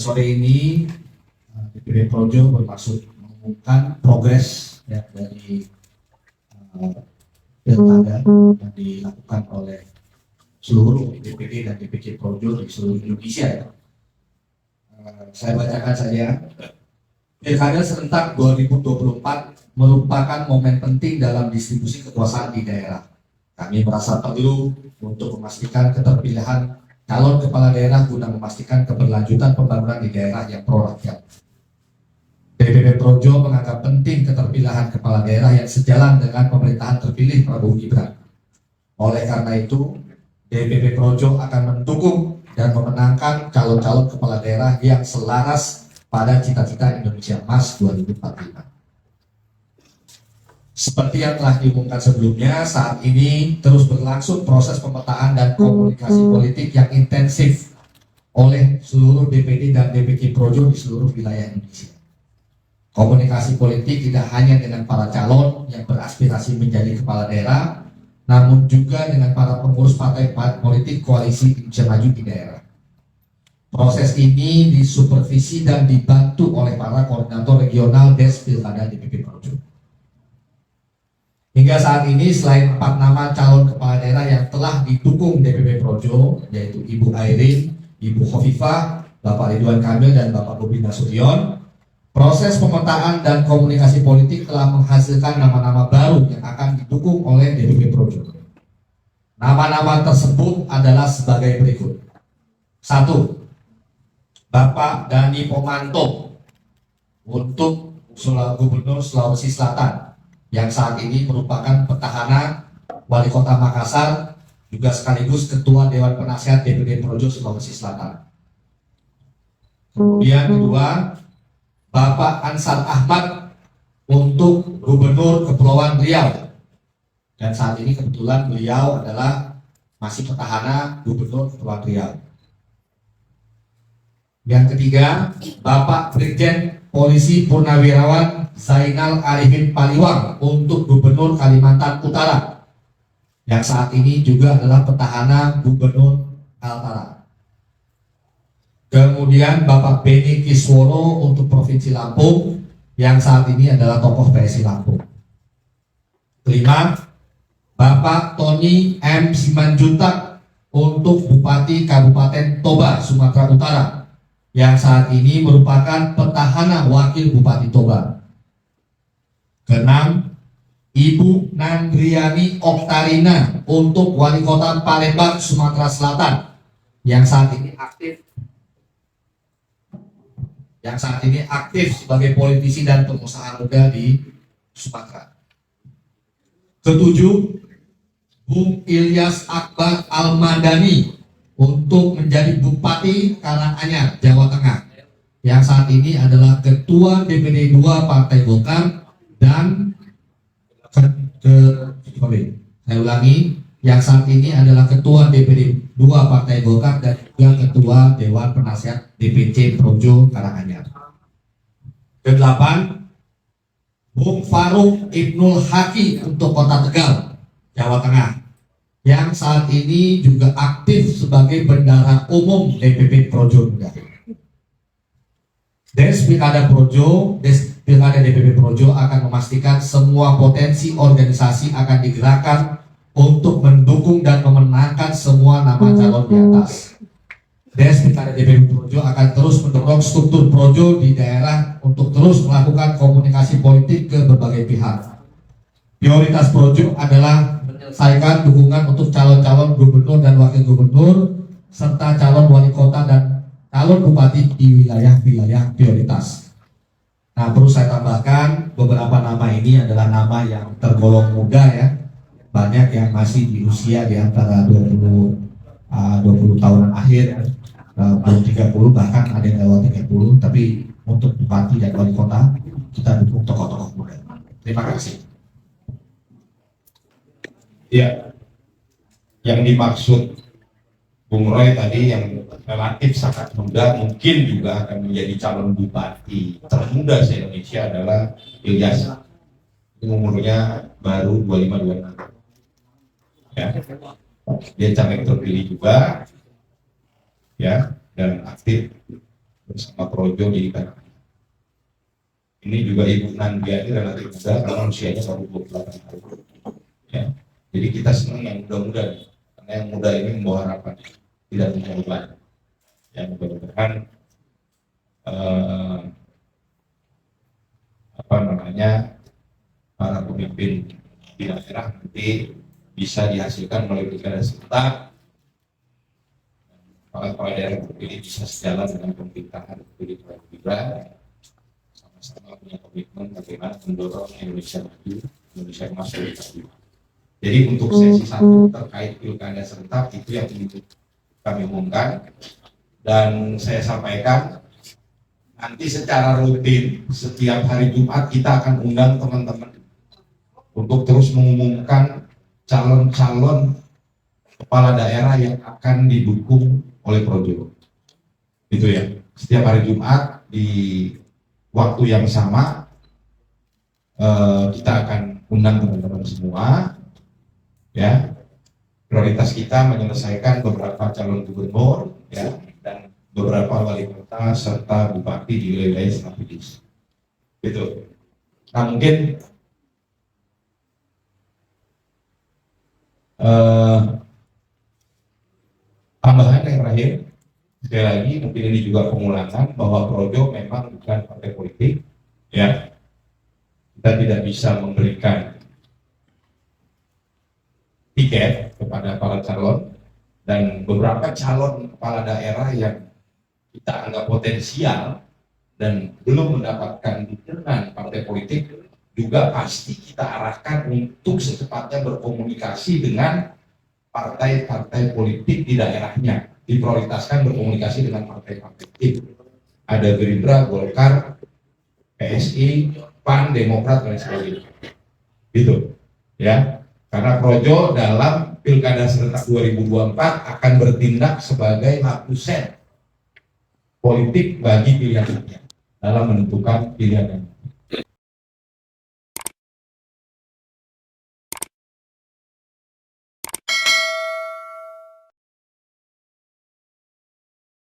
sore ini DPD Projo bermaksud mengumumkan progres ya, dari pilkada yang dilakukan oleh seluruh DPD dan DPC Projo di seluruh Indonesia ya. Saya bacakan saja. Pilkada serentak 2024 merupakan momen penting dalam distribusi kekuasaan di daerah. Kami merasa perlu untuk memastikan keterpilihan calon kepala daerah guna memastikan keberlanjutan pembangunan di daerah yang pro rakyat. DPD Projo menganggap penting keterpilihan kepala daerah yang sejalan dengan pemerintahan terpilih Prabowo Gibran. Oleh karena itu, DPD Projo akan mendukung dan memenangkan calon-calon kepala daerah yang selaras pada cita-cita Indonesia Emas 2045. Seperti yang telah diumumkan sebelumnya, saat ini terus berlangsung proses pemetaan dan komunikasi politik yang intensif oleh seluruh DPD dan DPC Projo di seluruh wilayah Indonesia. Komunikasi politik tidak hanya dengan para calon yang beraspirasi menjadi kepala daerah, namun juga dengan para pengurus partai politik koalisi Indonesia Maju di daerah. Proses ini disupervisi dan dibantu oleh para koordinator regional Des Pilkada DPP Projo. Hingga saat ini selain 4 nama calon kepala daerah yang telah didukung DPP Projo, yaitu Ibu Airin, Ibu Khofifah, Bapak Ridwan Kamil, dan Bapak Bobi Nasution, proses pemetaan dan komunikasi politik telah menghasilkan nama-nama baru yang akan didukung oleh DPP Projo. Nama-nama tersebut adalah sebagai berikut. 1. Bapak Dani Pomanto untuk Gubernur Sulawesi Selatan yang saat ini merupakan petahana Wali Kota Makassar, juga sekaligus Ketua Dewan Penasihat DPD Projo Sulawesi Selatan. Kemudian kedua, Bapak Ansar Ahmad untuk Gubernur Kepulauan Riau, dan saat ini kebetulan beliau adalah masih petahana Gubernur Kepulauan Riau. Yang ketiga, Bapak Brigjen Polisi Purnawirawan Zainal Arifin Paliwang untuk Gubernur Kalimantan Utara, yang saat ini juga adalah petahana Gubernur Kaltara. Kemudian Bapak Beni Kiswono untuk Provinsi Lampung, yang saat ini adalah tokoh PSI Lampung. Kelima, Bapak Tony M. Simanjuntak untuk Bupati Kabupaten Toba, Sumatera Utara, yang saat ini merupakan petahana Wakil Bupati Toba. Keenam, Ibu Nandriani Oktarina untuk Wali Kota Palembang, Sumatera Selatan, yang saat ini aktif sebagai politisi dan pengusaha muda di Sumatera. Ketujuh, Bung Ilyas Akbar Al-Madani untuk menjadi Bupati Karanganyar, Jawa Tengah, yang saat ini adalah Ketua DPD 2 Partai Golkar dan yang saat ini adalah Ketua DPD 2 Partai Golkar dan juga Ketua Dewan Penasihat DPC Projo Karanganyar. Kedelapan, Bung Faruk Ibnul Haki untuk Kota Tegal, Jawa Tengah, yang saat ini juga aktif sebagai bendahara umum DPP Projo Muda. Des Pilkada DPP Projo akan memastikan semua potensi organisasi akan digerakkan untuk mendukung dan memenangkan semua nama calon di atas. Des Pilkada DPP Projo akan terus mendorong struktur Projo di daerah untuk terus melakukan komunikasi politik ke berbagai pihak. Prioritas Projo adalah menyelesaikan dukungan untuk calon-calon gubernur dan wakil gubernur serta calon wali kota dan calon bupati di wilayah-wilayah prioritas. Nah, perlu saya tambahkan, beberapa nama ini adalah nama yang tergolong muda ya. Banyak yang masih di usia di antara 20 tahunan akhir, belum 30, bahkan ada yang lewat 30, tapi untuk bupati dan wali kota kita dukung tokoh-tokoh muda. Terima kasih. Ya, yang dimaksud Bung Roy tadi yang relatif sangat muda, mungkin juga akan menjadi calon bupati termuda se-Indonesia adalah Ilyas. Umurnya baru 25-26. Ya, dia caleg terpilih juga, ya, dan aktif bersama Projo di Tanah. Ini juga Ibu Nandia ini relatif muda karena usianya baru 28 tahun. Ya. Jadi kita senang yang muda-muda nih, karena yang muda ini membawa harapan, tidak punya beban. Ya, mudah-mudahan para pemimpin di daerah nanti bisa dihasilkan melalui pilkada serentak. Para kepala daerah terpilih bisa sejalan dengan pemerintahan terpilih Prabowo Gibran, sama-sama punya komitmen bagaimana mendorong Indonesia maju, Indonesia emas 2045. Jadi untuk sesi 1 terkait pilkada serentak itu yang ingin kami umumkan, dan saya sampaikan nanti secara rutin setiap hari Jumat kita akan undang teman-teman untuk terus mengumumkan calon-calon kepala daerah yang akan didukung oleh Projo. Itu ya, setiap hari Jumat di waktu yang sama kita akan undang teman-teman semua. Ya, prioritas kita menyelesaikan beberapa calon gubernur, ya, dan beberapa wali kota serta bupati di wilayah strategis. Gitu. Nah mungkin tambahan yang terakhir, sekali lagi mungkin ini juga pengulangan bahwa Projo memang bukan partai politik, ya. Kita tidak bisa memberikan tiket kepada para calon, dan beberapa calon kepala daerah yang kita anggap potensial dan belum mendapatkan dukungan partai politik juga pasti kita arahkan untuk secepatnya berkomunikasi dengan partai-partai politik di daerahnya, diprioritaskan berkomunikasi dengan partai-partai politik. Ada Gerindra, Golkar, PSI, PAN, Demokrat, dan sebagainya. Gitu, ya. Karena Projo dalam Pilkada Serentak 2024 akan bertindak sebagai lapisan politik bagi pilihan rakyat dalam menentukan pilihan yang